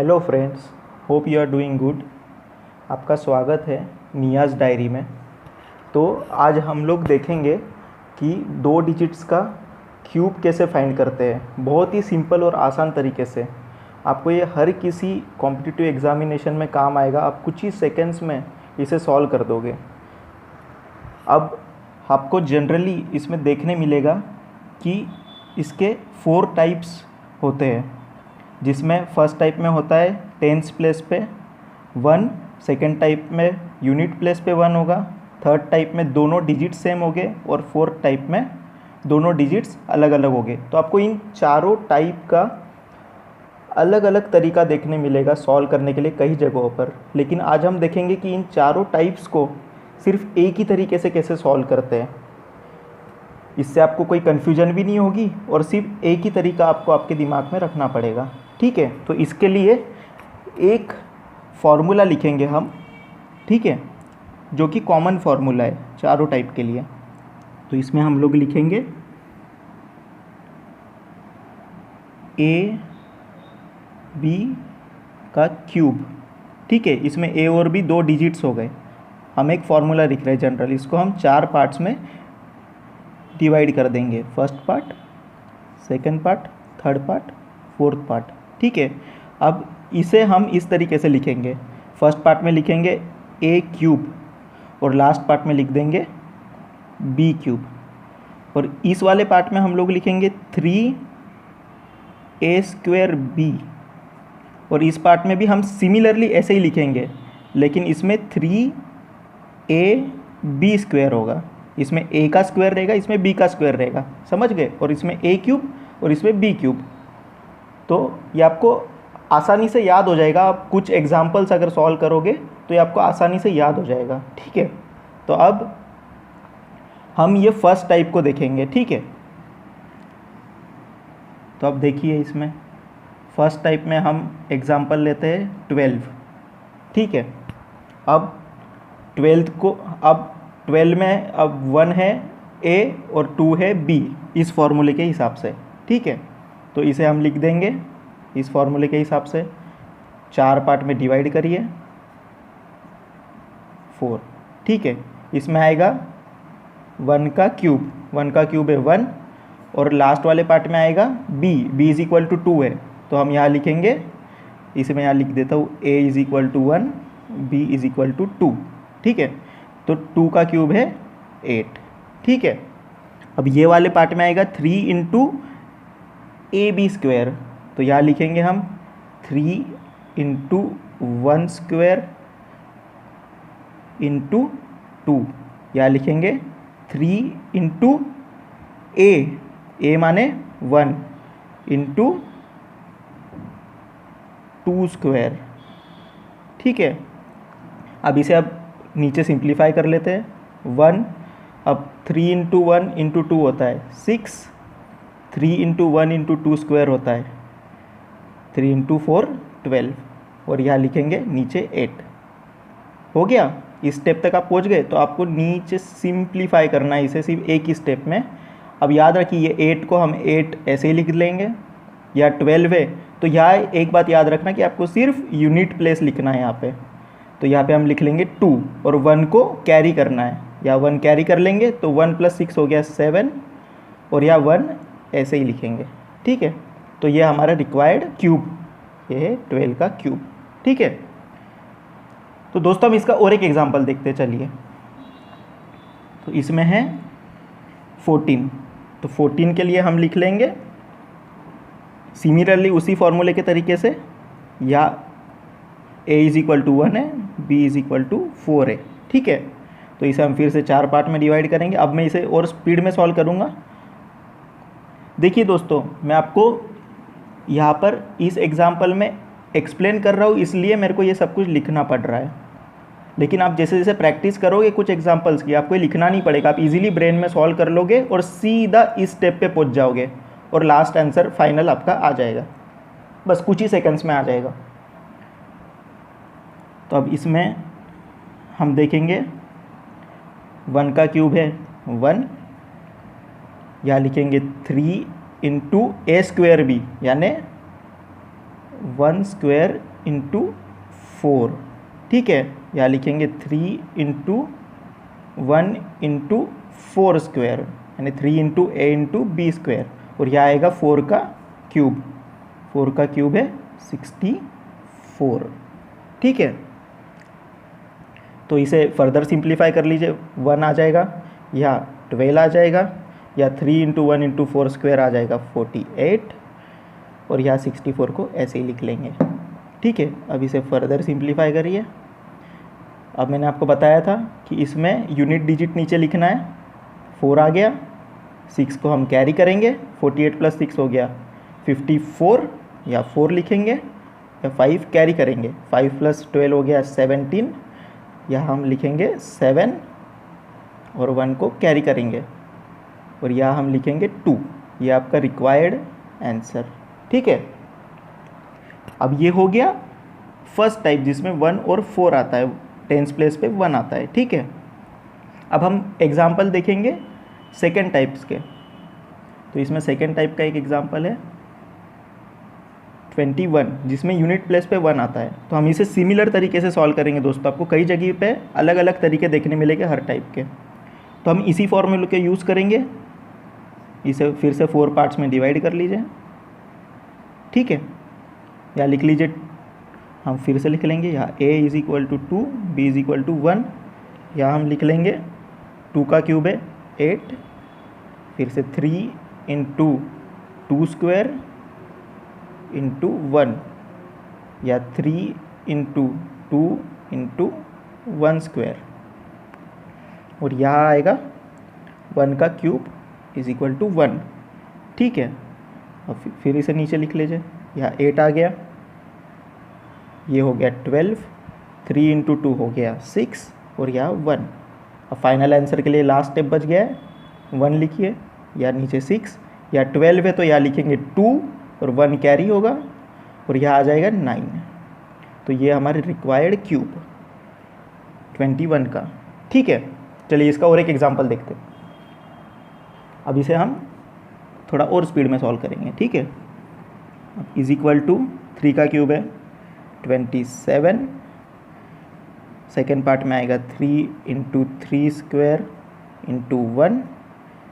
Hello friends, hope you are doing good. आपका स्वागत है नियाज़ डायरी में। तो आज हम लोग देखेंगे कि 2 डिजिट्स का क्यूब कैसे फाइंड करते हैं, बहुत ही सिंपल और आसान तरीके से। आपको ये हर किसी कॉम्पिटिटिव एग्जामिनेशन में काम आएगा। आप कुछ ही सेकेंड्स में इसे सॉल्व कर दोगे। अब आपको जनरली इसमें देखने मिलेगा कि इसके 4 टाइप्स होते हैं, जिसमें फर्स्ट टाइप में होता है टेंस प्लेस पे 1, सेकेंड टाइप में यूनिट प्लेस पे 1 होगा, थर्ड टाइप में दोनों डिजिट्स सेम होंगे और फोर्थ टाइप में दोनों डिजिट्स अलग अलग होंगे। तो आपको इन चारों टाइप का अलग अलग तरीका देखने मिलेगा सॉल्व करने के लिए कई जगहों पर। लेकिन आज हम देखेंगे कि इन चारों टाइप्स को सिर्फ एक ही तरीके से कैसे सॉल्व करते हैं। इससे आपको कोई कन्फ्यूजन भी नहीं होगी और सिर्फ एक ही तरीका आपको आपके दिमाग में रखना पड़ेगा। ठीक है, तो इसके लिए एक फॉर्मूला लिखेंगे हम, ठीक है, जो कि कॉमन फॉर्मूला है चारों टाइप के लिए। तो इसमें हम लोग लिखेंगे ए बी का क्यूब। ठीक है, इसमें ए और बी 2 डिजिट्स हो गए। हम एक फॉर्मूला लिख रहे हैं जनरल, इसको हम 4 पार्ट्स में डिवाइड कर देंगे। First part, second part, third part, fourth part. ठीक है, अब इसे हम इस तरीके से लिखेंगे। फर्स्ट पार्ट में लिखेंगे ए क्यूब और लास्ट पार्ट में लिख देंगे बी क्यूब। और इस वाले पार्ट में हम लोग लिखेंगे 3a² बी। और इस पार्ट में भी हम सिमिलरली ऐसे ही लिखेंगे, लेकिन इसमें 3ab² होगा। इसमें a का स्क्वायर रहेगा, इसमें b का स्क्वायर रहेगा, समझ गए। और इसमें a क्यूब और इसमें b क्यूब। तो ये आपको आसानी से याद हो जाएगा। आप कुछ एग्जाम्पल्स अगर सॉल्व करोगे तो ये आपको आसानी से याद हो जाएगा। ठीक है, तो अब हम ये फर्स्ट टाइप को देखेंगे। ठीक है, तो अब देखिए इसमें फर्स्ट टाइप में हम एग्जाम्पल लेते हैं 12। ठीक है, अब 12 में अब 1 है a और 2 है b इस फॉर्मूले के हिसाब से। ठीक है, तो इसे हम लिख देंगे इस फॉर्मूले के हिसाब से। 4 पार्ट में डिवाइड करिए 4। ठीक है, इसमें आएगा 1 का क्यूब। 1 का क्यूब है 1 और लास्ट वाले पार्ट में आएगा b = 2 है। तो हम यहाँ लिखेंगे, इसे मैं यहाँ लिख देता हूँ a = 1, b = 2। ठीक है, तो 2 का क्यूब है 8। ठीक है, अब ये वाले पार्ट में आएगा 3 × ab²। तो यहाँ लिखेंगे हम 3 × 1² × 2। यहाँ लिखेंगे 3 × a माने 1 × 2²। ठीक है, अब इसे अब नीचे सिंप्लीफाई कर लेते हैं। 1, अब 3 × 1 × 2 होता है 6, 3 × 1 × 2² होता है 3 × 4 12। और यहाँ लिखेंगे नीचे 8। हो गया, इस स्टेप तक आप पहुँच गए। तो आपको नीचे सिंप्लीफाई करना है इसे सिर्फ एक ही स्टेप में। अब याद रखिए ये 8 को हम 8 ऐसे ही लिख लेंगे, या 12 है तो यहाँ एक बात याद रखना कि आपको सिर्फ यूनिट प्लेस लिखना है यहाँ पे। तो यहाँ पे हम लिख लेंगे 2 और 1 को कैरी करना है, या 1 कैरी कर लेंगे तो 1 + 6 हो गया 7 और यहाँ 1 ऐसे ही लिखेंगे। ठीक है, तो ये हमारा रिक्वायर्ड क्यूब, ये है 12 का क्यूब। ठीक है, तो दोस्तों हम इसका और एक एग्जांपल देखते हैं, चलिए। तो इसमें है 14। तो 14 के लिए हम लिख लेंगे सिमिलरली उसी फॉर्मूले के तरीके से, या a = 1 है, b = 4 है। ठीक है, तो इसे हम फिर से 4 पार्ट में डिवाइड करेंगे। अब मैं इसे और स्पीड में सॉल्व करूँगा। देखिए दोस्तों, मैं आपको यहाँ पर इस एग्जाम्पल में एक्सप्लेन कर रहा हूँ, इसलिए मेरे को ये सब कुछ लिखना पड़ रहा है। लेकिन आप जैसे जैसे प्रैक्टिस करोगे कुछ एग्जाम्पल्स की, आपको ये लिखना नहीं पड़ेगा। आप इजीली ब्रेन में सॉल्व कर लोगे और सीधा इस स्टेप पे पहुँच जाओगे और लास्ट आंसर फाइनल आपका आ जाएगा, बस कुछ ही सेकंड्स में आ जाएगा। तो अब इसमें हम देखेंगे 1 का क्यूब है 1, यहाँ लिखेंगे 3 × a² b, यानी 1² इंटू 4, ठीक है। यहाँ लिखेंगे 3 इंटू 1 इंटू 4 स्क्वायर, यानी 3 इंटू ए इंटू बी स्क्वायर, और यह आएगा 4 का क्यूब। 4 का क्यूब है 64, ठीक है। तो इसे फर्दर सिंप्लीफाई कर लीजिए, 1 आ जाएगा, या 12 आ जाएगा, या 3 इंटू 1 इंटू 4 स्क्वायर आ जाएगा 48, और यहाँ 64 को ऐसे ही लिख लेंगे, ठीक है। अब इसे फर्दर सिंप्लीफाई करिए। अब मैंने आपको बताया था कि इसमें यूनिट डिजिट नीचे लिखना है, 4 आ गया, 6 को हम कैरी करेंगे, 48 प्लस 6 हो गया 54, या 4 लिखेंगे, या 5 कैरी करेंगे, 5 प्लस 12 हो गया 17, या हम लिखेंगे 7 और 1 को कैरी करेंगे, और यहाँ हम लिखेंगे 2। ये आपका रिक्वायर्ड आंसर, ठीक है। अब ये हो गया फर्स्ट टाइप जिसमें 1 और 4 आता है, टेंस प्लेस पे 1 आता है, ठीक है। अब हम एग्जाम्पल देखेंगे सेकेंड टाइप्स के। तो इसमें सेकेंड टाइप का एक एग्जाम्पल है 21, जिसमें यूनिट प्लेस पे 1 आता है। तो हम इसे सिमिलर तरीके से सॉल्व करेंगे दोस्तों, आपको कई जगह पे अलग अलग तरीके देखने मिलेंगे हर टाइप के। तो हम इसी फॉर्मूले के यूज़ करेंगे, इसे फिर से 4 पार्ट्स में डिवाइड कर लीजिए, ठीक है। या लिख लीजिए, हम फिर से लिख लेंगे, यहाँ a is equal to 2, b is equal to 1, यहाँ हम लिख लेंगे 2 का क्यूब है 8, फिर से 3 इंटू 2 स्क्वायर इंटू 1, या 3 इंटू 2 इंटू 1 स्क्वायर, और यहाँ आएगा 1 का क्यूब इज़ इक्वल टू 1, ठीक है। अब फिर इसे नीचे लिख लीजिए, यहाँ 8 आ गया, ये हो गया 12, 3 इंटू 2 हो गया 6, और यहाँ 1। अब फाइनल आंसर के लिए लास्ट स्टेप बच गया है, 1 लिखिए, या नीचे 6, या 12 है तो यहाँ लिखेंगे 2 और 1 कैरी होगा, और यहाँ आ जाएगा 9। तो ये हमारे रिक्वायर्ड क्यूब 21 का, ठीक है। चलिए इसका और एक एग्जांपल देखते हैं। अब इसे हम थोड़ा और स्पीड में सॉल्व करेंगे, ठीक है। अब इज इक्वल टू 3 का क्यूब है 27, सेकेंड पार्ट में आएगा 3 इंटू 3 स्क्वायर इंटू 1,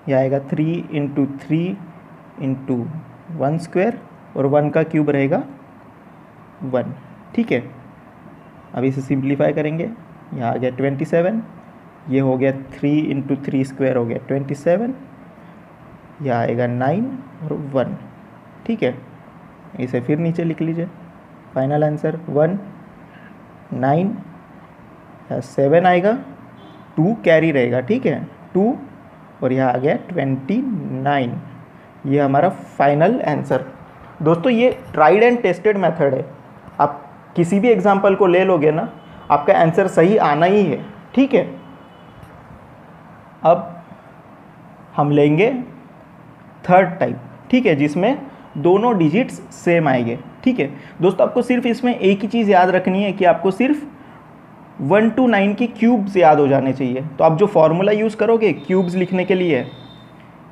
यह आएगा 3 इंटू 3 इंटू 1 स्क्वायर, और 1 का क्यूब रहेगा 1, ठीक है। अब इसे सिंप्लीफाई करेंगे, यहाँ आ गया 27, ये हो गया 3 इंटू 3 स्क्वायर हो गया 27, यह आएगा 9 और 1, ठीक है। इसे फिर नीचे लिख लीजिए, फाइनल आंसर 1, 9, 7 आएगा, 2 कैरी रहेगा, ठीक है, 2, और यहाँ आ गया 29। ये हमारा फाइनल आंसर। दोस्तों ये ट्राइड एंड टेस्टेड मेथड है, आप किसी भी एग्जाम्पल को ले लोगे ना, आपका आंसर सही आना ही है, ठीक है। अब हम लेंगे थर्ड टाइप, ठीक है, जिसमें दोनों डिजिट्स सेम आएंगे, ठीक है। दोस्तों आपको सिर्फ इसमें एक ही चीज़ याद रखनी है कि आपको सिर्फ 1 to 9 की क्यूब्स याद हो जाने चाहिए। तो आप जो फॉर्मूला यूज़ करोगे क्यूब्स लिखने के लिए,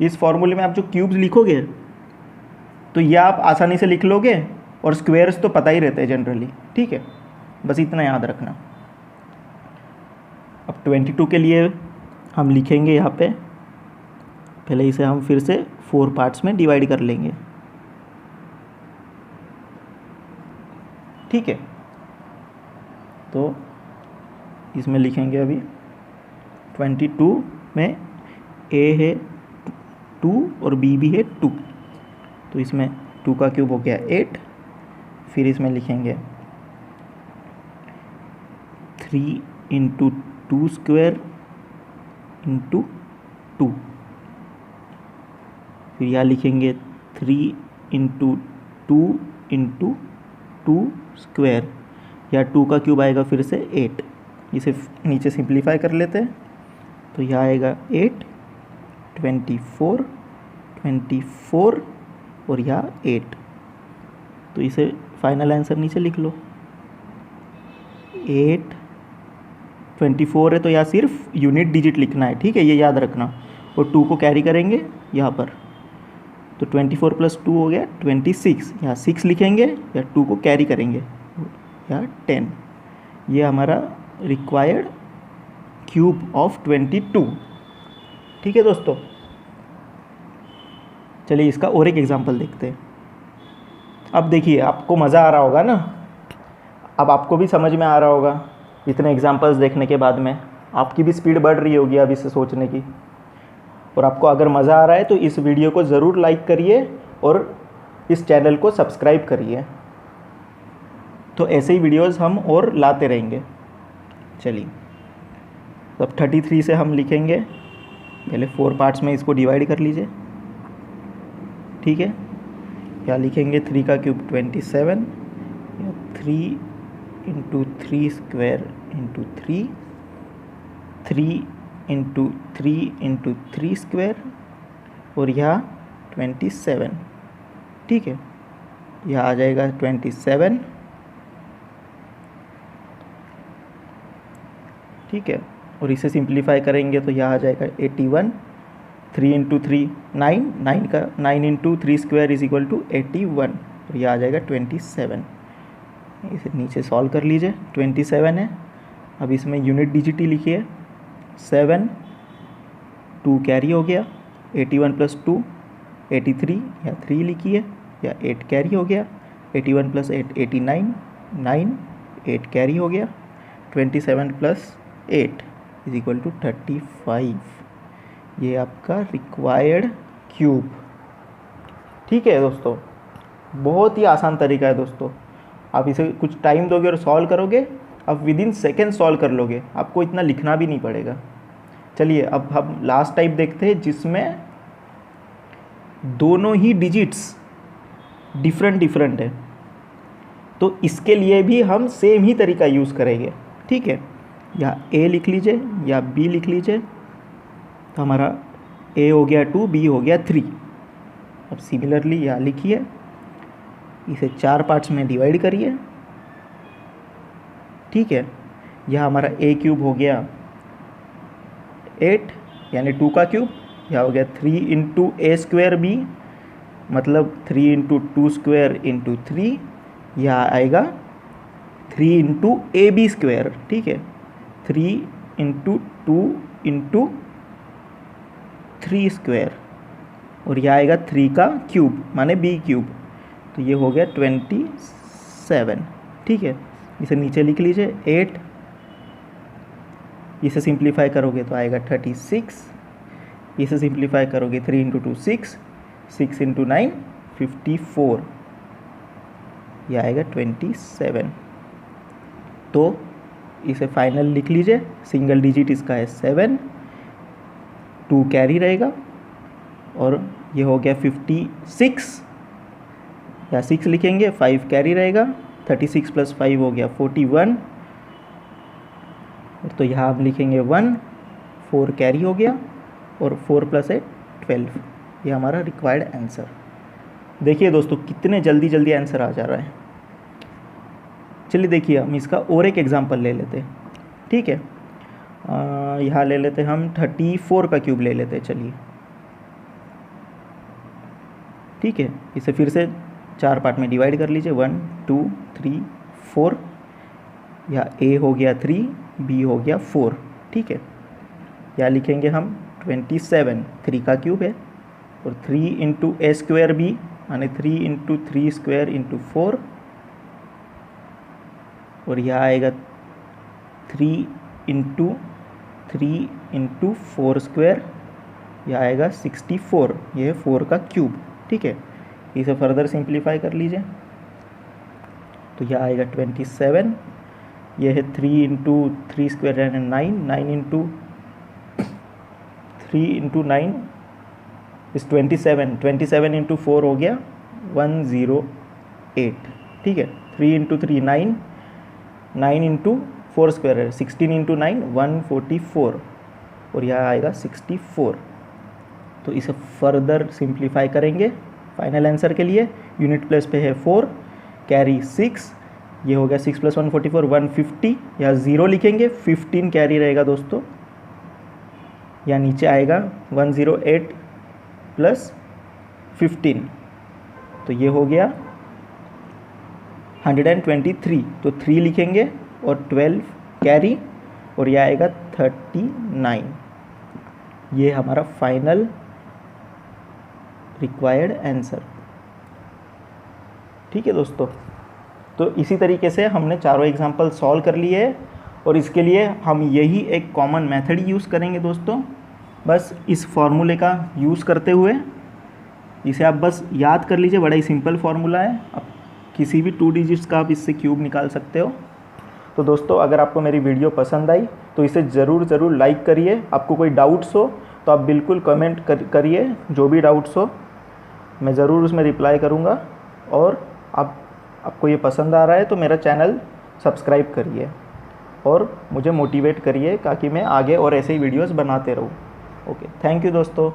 इस फॉर्मूले में आप जो क्यूब्स लिखोगे तो ये आप आसानी से लिख लोगे, और स्क्वायर्स तो पता ही रहते हैं जनरली, ठीक है, बस इतना याद रखना। अब 22 के लिए हम लिखेंगे यहाँ पे, पहले इसे हम फिर से 4 पार्ट्स में डिवाइड कर लेंगे, ठीक है। तो इसमें लिखेंगे अभी 22 में a है 2 और b भी है 2, तो इसमें 2 का क्यूब हो गया 8, फिर इसमें लिखेंगे 3 इंटू 2 स्क्वायर इंटू 2, फिर यहाँ लिखेंगे 3 इंटू 2 इंटू 2 स्क्वायर, या 2 का क्यूब आएगा फिर से 8, इसे नीचे सिंप्लीफाई कर लेते हैं, तो यह आएगा 8, 24, 24 और यह 8, तो इसे फाइनल आंसर नीचे लिख लो। 8, 24 है तो यहाँ सिर्फ यूनिट डिजिट लिखना है, ठीक है, ये याद रखना, और 2 को कैरी करेंगे यहाँ पर, तो 24 प्लस 2 हो गया 26, यहाँ 6 लिखेंगे या 2 को कैरी करेंगे, या 10। ये हमारा रिक्वायर्ड क्यूब ऑफ 22। ठीक है दोस्तों, चलिए इसका और एक एग्जांपल देखते हैं। अब देखिए, आपको मज़ा आ रहा होगा ना, अब आपको भी समझ में आ रहा होगा इतने एग्जांपल्स देखने के बाद में आपकी भी स्पीड बढ़ रही होगी अब इसे सोचने की। और आपको अगर मज़ा आ रहा है तो इस वीडियो को ज़रूर लाइक करिए और इस चैनल को सब्सक्राइब करिए। तो ऐसे ही वीडियोस हम और लाते रहेंगे। चलिए, तब 33 से हम लिखेंगे, पहले 4 पार्ट्स में इसको डिवाइड कर लीजिए। ठीक है, या लिखेंगे 3 का क्यूब 27, या 3 into 3 square into 3, 3 into 3 into 3 square, और यहाँ 27। ठीक है, यह आ जाएगा 27। ठीक है, और इसे सिंप्लीफाई करेंगे तो यह आ जाएगा 81। 3 इंटू 3 9, 9 का 9 into 3 square is equal to 81, और यह आ जाएगा 27। इसे नीचे सॉल्व कर लीजिए, 27 है। अब इसमें यूनिट डिजिट ही लिखिए, 7, 2 कैरी हो गया, 81 प्लस 2 83, या 3 लिखिए, या 8 कैरी हो गया, 81 प्लस 8 89, 9 8 कैरी हो गया, 27 प्लस 8 इज इक्वल टू 35। ये आपका रिक्वायर्ड क्यूब। ठीक है दोस्तों, बहुत ही आसान तरीका है दोस्तों। आप इसे कुछ टाइम दोगे और सॉल्व करोगे, आप विद इन सेकेंड सॉल्व कर लोगे, आपको इतना लिखना भी नहीं पड़ेगा। चलिए अब हम लास्ट टाइप देखते हैं जिसमें दोनों ही डिजिट्स डिफरेंट है। तो इसके लिए भी हम सेम ही तरीका यूज़ करेंगे। ठीक है, या ए लिख लीजिए या बी लिख लीजिए। तो हमारा ए हो गया 2, बी हो गया 3। अब सिमिलरली यहाँ लिखिए, इसे 4 पार्ट्स में डिवाइड करिए। ठीक है, यह हमारा ए क्यूब हो गया 8, यानी 2 का क्यूब। यह हो गया 3 इंटू ए स्क्वायर बी, मतलब 3 इंटू 2 स्क्वायर इंटू 3। यह आएगा 3 इंटू ए बी स्क्वायर। ठीक है, 3 इंटू 2 इंटू 3 स्क्वायर, और यह आएगा 3 का क्यूब माने बी क्यूब। तो ये हो गया 27। ठीक है, इसे नीचे लिख लीजिए 8, इसे सिंप्लीफाई करोगे तो आएगा 36। इसे सिंप्लीफाई करोगे 3 इंटू 2 6, 6 इंटू 9 54, यह आएगा 27। तो इसे फाइनल लिख लीजिए, सिंगल डिजिट इसका है 7, 2 कैरी रहेगा, और ये हो गया 56, या 6 लिखेंगे, 5 कैरी रहेगा, 36 प्लस 5 हो गया 41, तो यहाँ हम लिखेंगे 1, 4 कैरी हो गया, और 4 प्लस 8 12। ये हमारा रिक्वायर्ड आंसर। देखिए दोस्तों, कितने जल्दी आंसर आ जा रहा है। चलिए देखिए, हम इसका और एक एग्जांपल ले लेते हैं। ठीक है, यहाँ ले लेते हैं हम 34 का क्यूब ले लेते हैं। चलिए, ठीक है, इसे फिर से 4 पार्ट में डिवाइड कर लीजिए, 1 2 3 4। या ए हो गया 3, बी हो गया 4। ठीक है, या लिखेंगे हम 27, 3 का क्यूब है, और 3 इंटू ए स्क्वायर बी माने 3 इंटू 3 स्क्वायर इंटू 4, और यह आएगा 3 इंटू 3 इंटू 4 स्क्वायर, यह आएगा 64। यह है 4 का क्यूब। ठीक है, इसे फर्दर सिंप्लीफाई कर लीजिए, तो यह आएगा 27। यह है 3 इंटू 3 स्क्वायर यानी 9, 9 इंटू 3 इंटू 9 इस 27, 27 इंटू 4 हो गया 108। ठीक है, 3 इंटू 3 9, 9 इंटू 4 स्क्वायर है 16 इंटू 9 144, और यह आएगा 64। तो इसे फर्दर सिंप्लीफाई करेंगे फाइनल आंसर के लिए। यूनिट प्लेस पे है 4, कैरी 6, ये हो गया 6 प्लस 144 150, या 0 लिखेंगे, 15 कैरी रहेगा दोस्तों, या नीचे आएगा 108 प्लस 15, तो ये हो गया 123, तो 3 लिखेंगे और 12 कैरी और यह आएगा 39। ये हमारा फाइनल रिक्वायर्ड आंसर। ठीक है दोस्तों, तो इसी तरीके से हमने चारों एग्जाम्पल सॉल्व कर लिए हैं और इसके लिए हम यही एक कॉमन मेथड यूज़ करेंगे दोस्तों। बस इस फॉर्मूले का यूज़ करते हुए इसे आप बस याद कर लीजिए, बड़ा ही सिंपल फार्मूला है। आप किसी भी 2 डिजिट्स का आप इससे क्यूब निकाल सकते हो। तो दोस्तों, अगर आपको मेरी वीडियो पसंद आई तो इसे ज़रूर लाइक करिए। आपको कोई डाउट्स हो तो आप बिल्कुल कमेंट करिए, जो भी डाउट्स हो मैं ज़रूर उसमें रिप्लाई करूँगा। और आपको ये पसंद आ रहा है तो मेरा चैनल सब्सक्राइब करिए और मुझे मोटिवेट करिए ताकि मैं आगे और ऐसे ही वीडियोस बनाते रहूँ। ओके, थैंक यू दोस्तों।